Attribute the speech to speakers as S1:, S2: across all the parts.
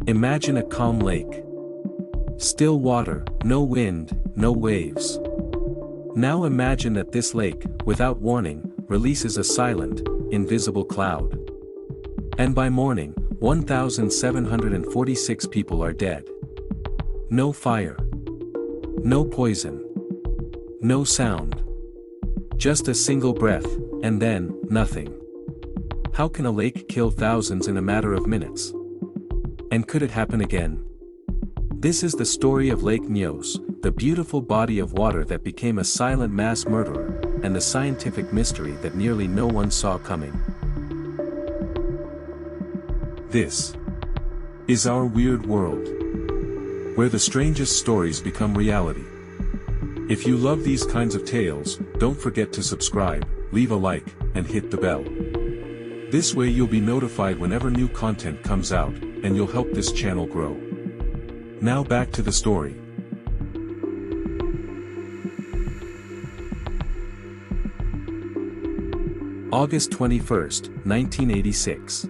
S1: Imagine a calm lake. Still water, no wind, no waves. Now imagine that this lake, without warning, releases a silent, invisible cloud. And by morning, 1,746 people are dead. No fire. No poison. No sound. Just a single breath, and then, nothing. How can a lake kill thousands in a matter of minutes? And could it happen again? This is the story of Lake Nyos, the beautiful body of water that became a silent mass murderer, and the scientific mystery that nearly no one saw coming. This is our weird world, where the strangest stories become reality. If you love these kinds of tales, don't forget to subscribe, leave a like, and hit the bell. This way you'll be notified whenever new content comes out, and you'll help this channel grow. Now back to the story. August 21st, 1986.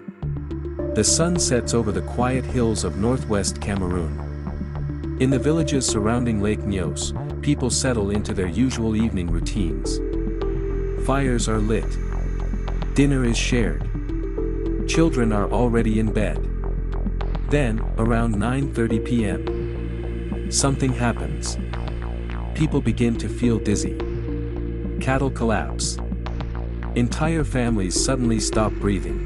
S1: The sun sets over the quiet hills of northwest Cameroon. In the villages surrounding Lake Nyos, people settle into their usual evening routines. Fires are lit. Dinner is shared. Children are already in bed. Then, around 9:30 p.m., something happens. People begin to feel dizzy. Cattle collapse. Entire families suddenly stop breathing.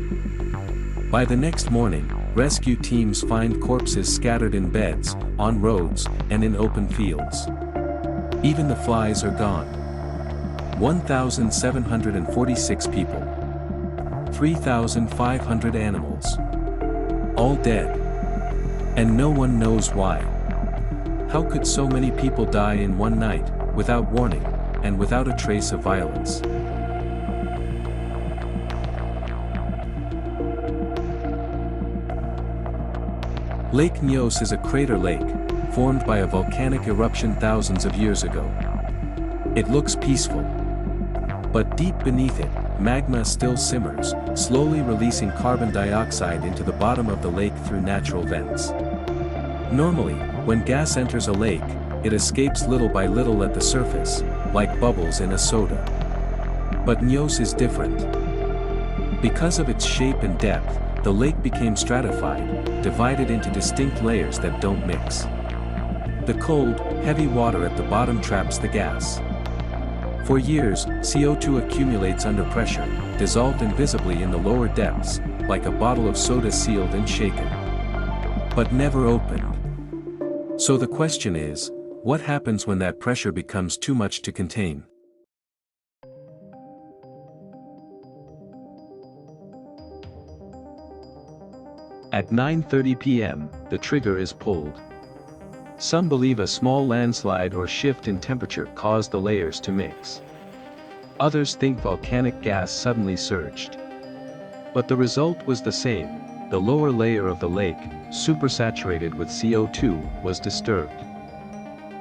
S1: By the next morning, rescue teams find corpses scattered in beds, on roads, and in open fields. Even the flies are gone. 1,746 people. 3,500 animals. All dead. And no one knows why. How could so many people die in one night, without warning, and without a trace of violence? Lake Nyos is a crater lake, formed by a volcanic eruption thousands of years ago. It looks peaceful. But deep beneath it, magma still simmers, slowly releasing carbon dioxide into the bottom of the lake through natural vents. Normally, when gas enters a lake, it escapes little by little at the surface, like bubbles in a soda. But Nyos is different. Because of its shape and depth, the lake became stratified, divided into distinct layers that don't mix. The cold, heavy water at the bottom traps the gas. For years, CO2 accumulates under pressure, dissolved invisibly in the lower depths, like a bottle of soda sealed and shaken. But never opened. So the question is, what happens when that pressure becomes too much to contain? At 9:30 p.m., the trigger is pulled. Some believe a small landslide or shift in temperature caused the layers to mix. Others think volcanic gas suddenly surged. But the result was the same: the lower layer of the lake, supersaturated with CO2, was disturbed.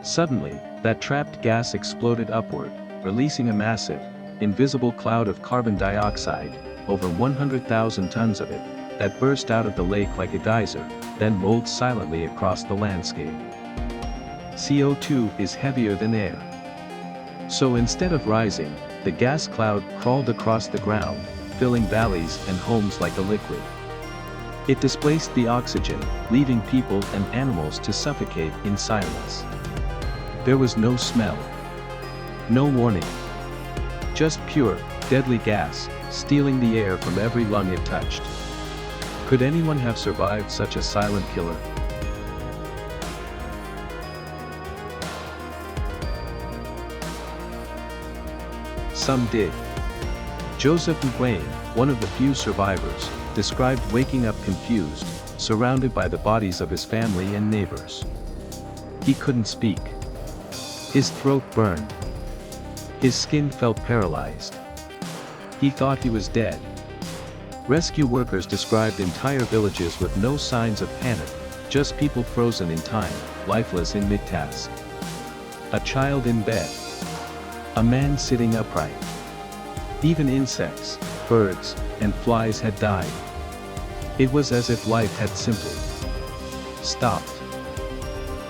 S1: Suddenly, that trapped gas exploded upward, releasing a massive, invisible cloud of carbon dioxide, over 100,000 tons of it, that burst out of the lake like a geyser, then rolled silently across the landscape. CO2 is heavier than air. So instead of rising, the gas cloud crawled across the ground, filling valleys and homes like a liquid. It displaced the oxygen, leaving people and animals to suffocate in silence. There was no smell. No warning. Just pure, deadly gas, stealing the air from every lung it touched. Could anyone have survived such a silent killer? Some did. Joseph Nguyen, one of the few survivors, described waking up confused, surrounded by the bodies of his family and neighbors. He couldn't speak. His throat burned. His skin felt paralyzed. He thought he was dead. Rescue workers described entire villages with no signs of panic, just people frozen in time, lifeless in mid-task. A child in bed. A man sitting upright. Even insects, birds, and flies had died. It was as if life had simply stopped.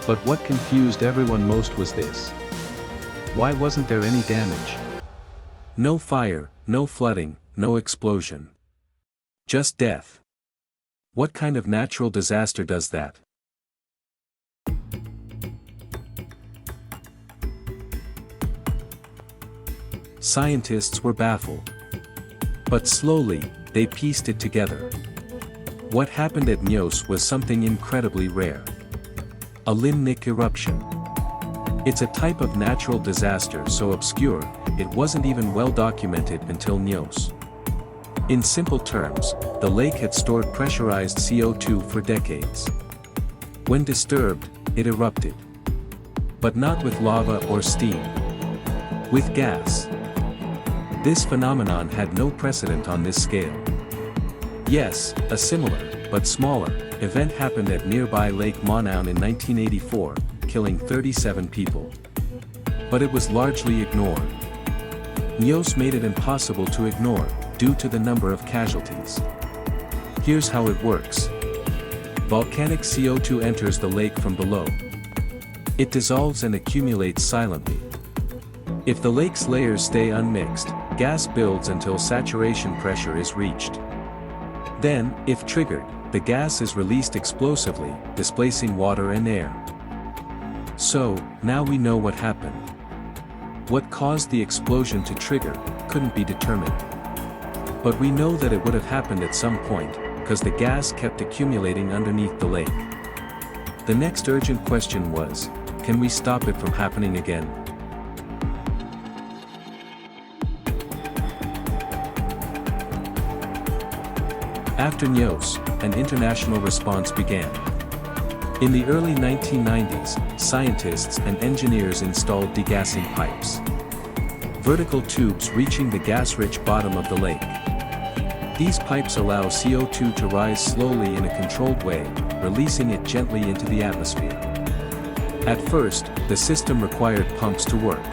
S1: But what confused everyone most was this. Why wasn't there any damage? No fire, no flooding, no explosion. Just death. What kind of natural disaster does that? Scientists were baffled. But slowly, they pieced it together. What happened at Nyos was something incredibly rare. A limnic eruption. It's a type of natural disaster so obscure, it wasn't even well documented until Nyos. In simple terms, the lake had stored pressurized CO2 for decades. When disturbed, it erupted. But not with lava or steam. With gas. This phenomenon had no precedent on this scale. Yes, a similar, but smaller, event happened at nearby Lake Nyos in 1984, killing 37 people. But it was largely ignored. Nyos made it impossible to ignore, due to the number of casualties. Here's how it works. Volcanic CO2 enters the lake from below. It dissolves and accumulates silently. If the lake's layers stay unmixed, gas builds until saturation pressure is reached. Then, if triggered, the gas is released explosively, displacing water and air. So, now we know what happened. What caused the explosion to trigger, couldn't be determined. But we know that it would have happened at some point, because the gas kept accumulating underneath the lake. The next urgent question was, can we stop it from happening again? After Nyos, an international response began. In the early 1990s, scientists and engineers installed degassing pipes. Vertical tubes reaching the gas-rich bottom of the lake. These pipes allow CO2 to rise slowly in a controlled way, releasing it gently into the atmosphere. At first, the system required pumps to work.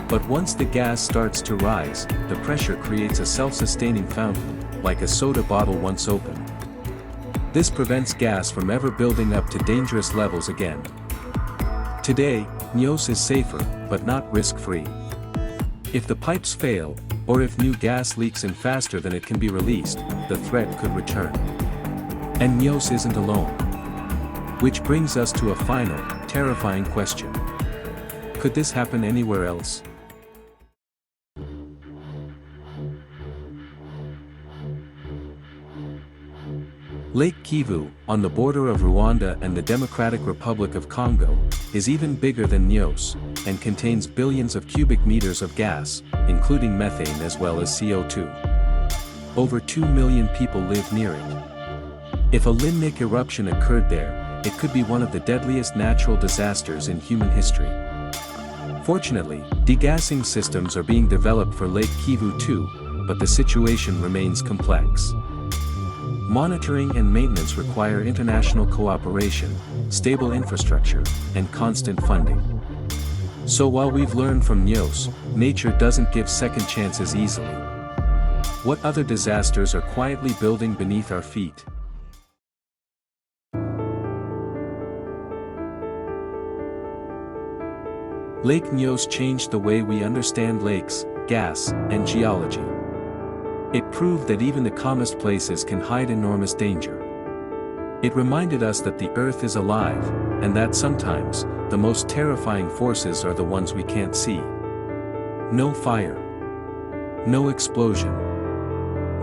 S1: But once the gas starts to rise, the pressure creates a self-sustaining fountain, like a soda bottle once opened. This prevents gas from ever building up to dangerous levels again. Today, Nyos is safer, but not risk-free. If the pipes fail, or if new gas leaks in faster than it can be released, the threat could return. And Nyos isn't alone. Which brings us to a final, terrifying question. Could this happen anywhere else? Lake Kivu, on the border of Rwanda and the Democratic Republic of Congo, is even bigger than Nyos, and contains billions of cubic meters of gas, including methane as well as CO2. Over 2 million people live near it. If a limnic eruption occurred there, it could be one of the deadliest natural disasters in human history. Fortunately, degassing systems are being developed for Lake Kivu too, but the situation remains complex. Monitoring and maintenance require international cooperation, stable infrastructure, and constant funding. So while we've learned from Nyos, nature doesn't give second chances easily. What other disasters are quietly building beneath our feet? Lake Nyos changed the way we understand lakes, gas, and geology. It proved that even the calmest places can hide enormous danger. It reminded us that the earth is alive, and that sometimes, the most terrifying forces are the ones we can't see. No fire. No explosion.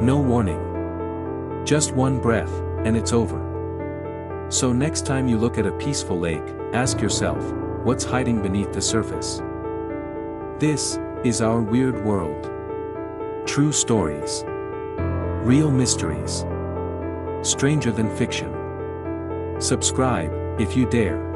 S1: No warning. Just one breath, and it's over. So next time you look at a peaceful lake, ask yourself, what's hiding beneath the surface? This is our weird world. True stories. Real mysteries. Stranger than fiction. Subscribe, if you dare.